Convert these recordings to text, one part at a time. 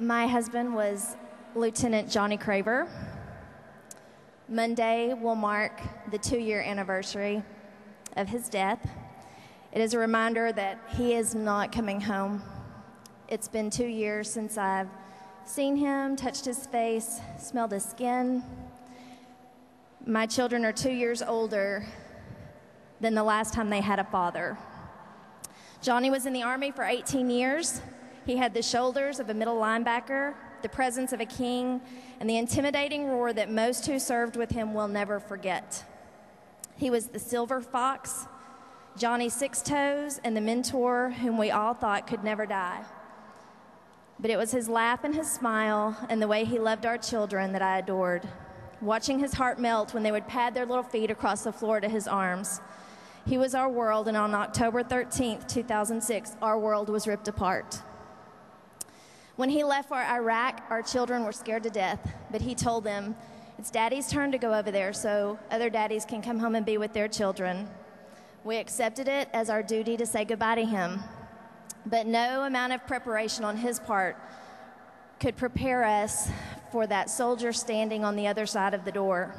My husband was Lieutenant Johnny Craver. Monday will mark the 2-year anniversary of his death. It is a reminder that he is not coming home. It's been 2 years since I've seen him, touched his face, smelled his skin. My children are 2 years older than the last time they had a father. Johnny was in the Army for 18 years. He had the shoulders of a middle linebacker, the presence of a king, and the intimidating roar that most who served with him will never forget. He was the silver fox, Johnny's 6 toes, and the mentor whom we all thought could never die. But it was his laugh and his smile and the way he loved our children that I adored, watching his heart melt when they would pad their little feet across the floor to his arms. He was our world, and on October 13th, 2006, our world was ripped apart. When he left for Iraq, our children were scared to death, but he told them, "It's Daddy's turn to go over there so other daddies can come home and be with their children." We accepted it as our duty to say goodbye to him, but no amount of preparation on his part could prepare us for that soldier standing on the other side of the door.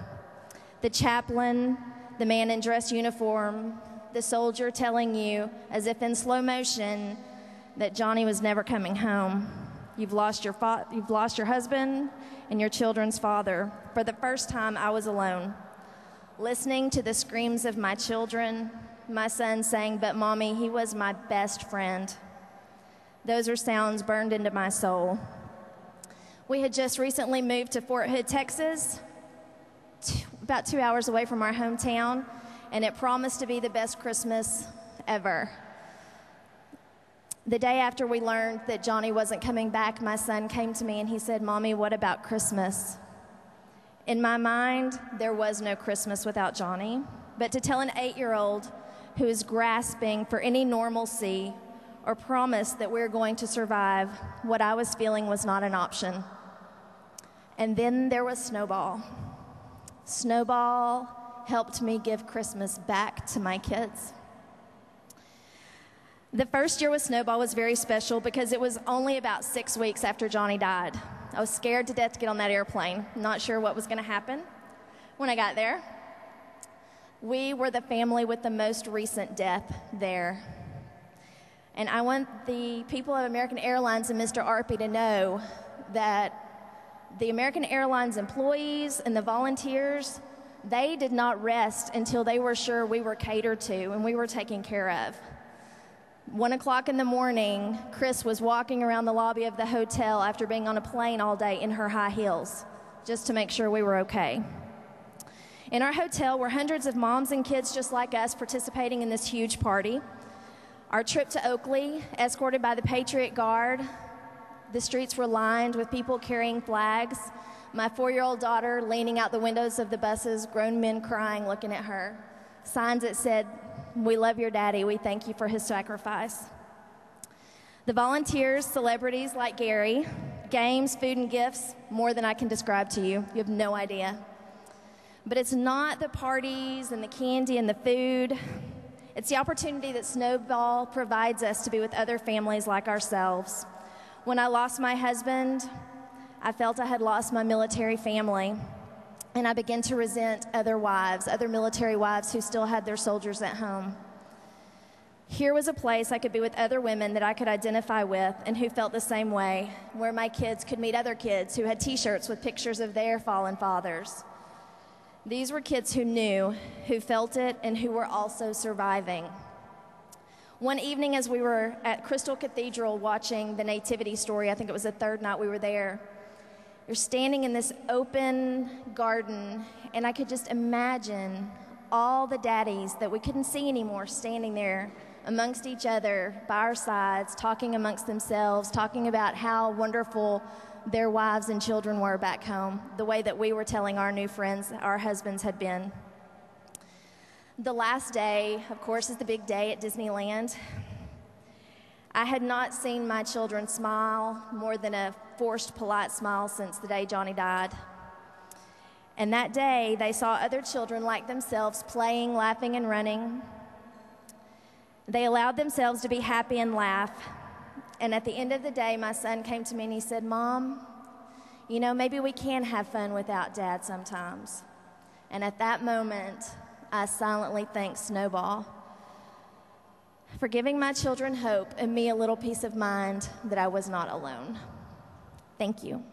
The chaplain, the man in dress uniform, the soldier telling you, as if in slow motion, that Johnny was never coming home. You've lost your husband and your children's father. For the first time, I was alone, listening to the screams of my children, my son saying, "But Mommy, he was my best friend." Those are sounds burned into my soul. We had just recently moved to Fort Hood, Texas, about 2 hours away from our hometown, and it promised to be the best Christmas ever. The day after we learned that Johnny wasn't coming back, my son came to me and he said, "Mommy, what about Christmas?" In my mind, there was no Christmas without Johnny, but to tell an 8-year-old who is grasping for any normalcy or promise that we're going to survive, what I was feeling was not an option. And then there was Snowball. Snowball helped me give Christmas back to my kids. The first year with Snowball was very special because it was only about 6 weeks after Johnny died. I was scared to death to get on that airplane, not sure what was going to happen when I got there. We were the family with the most recent death there. And I want the people of American Airlines and Mr. Arpey to know that the American Airlines employees and the volunteers, they did not rest until they were sure we were catered to and we were taken care of. 1 o'clock in the morning, Chris was walking around the lobby of the hotel after being on a plane all day in her high heels, just to make sure we were okay. In our hotel were hundreds of moms and kids just like us participating in this huge party. Our trip to Oakley, escorted by the Patriot Guard, the streets were lined with people carrying flags. My 4-year-old daughter leaning out the windows of the buses, grown men crying, looking at her. Signs that said, "We love your daddy. We thank you for his sacrifice." The volunteers, celebrities like Gary, games, food, and gifts, more than I can describe to you. You have no idea. But it's not the parties and the candy and the food. It's the opportunity that Snowball provides us to be with other families like ourselves. When I lost my husband, I felt I had lost my military family. And I began to resent other wives, other military wives who still had their soldiers at home. Here was a place I could be with other women that I could identify with and who felt the same way, where my kids could meet other kids who had T-shirts with pictures of their fallen fathers. These were kids who knew, who felt it, and who were also surviving. One evening as we were at Crystal Cathedral watching the Nativity story, I think it was the 3rd night we were there, you're standing in this open garden, and I could just imagine all the daddies that we couldn't see anymore standing there amongst each other, by our sides, talking amongst themselves, talking about how wonderful their wives and children were back home, the way that we were telling our new friends our husbands had been. The last day, of course, is the big day at Disneyland. I had not seen my children smile more than a forced, polite smile since the day Johnny died. And that day, they saw other children like themselves playing, laughing, and running. They allowed themselves to be happy and laugh. And at the end of the day, my son came to me and he said, Mom, you know, maybe we can have fun without Dad sometimes. And at that moment, I silently thanked Snowball for giving my children hope and me a little peace of mind that I was not alone. Thank you.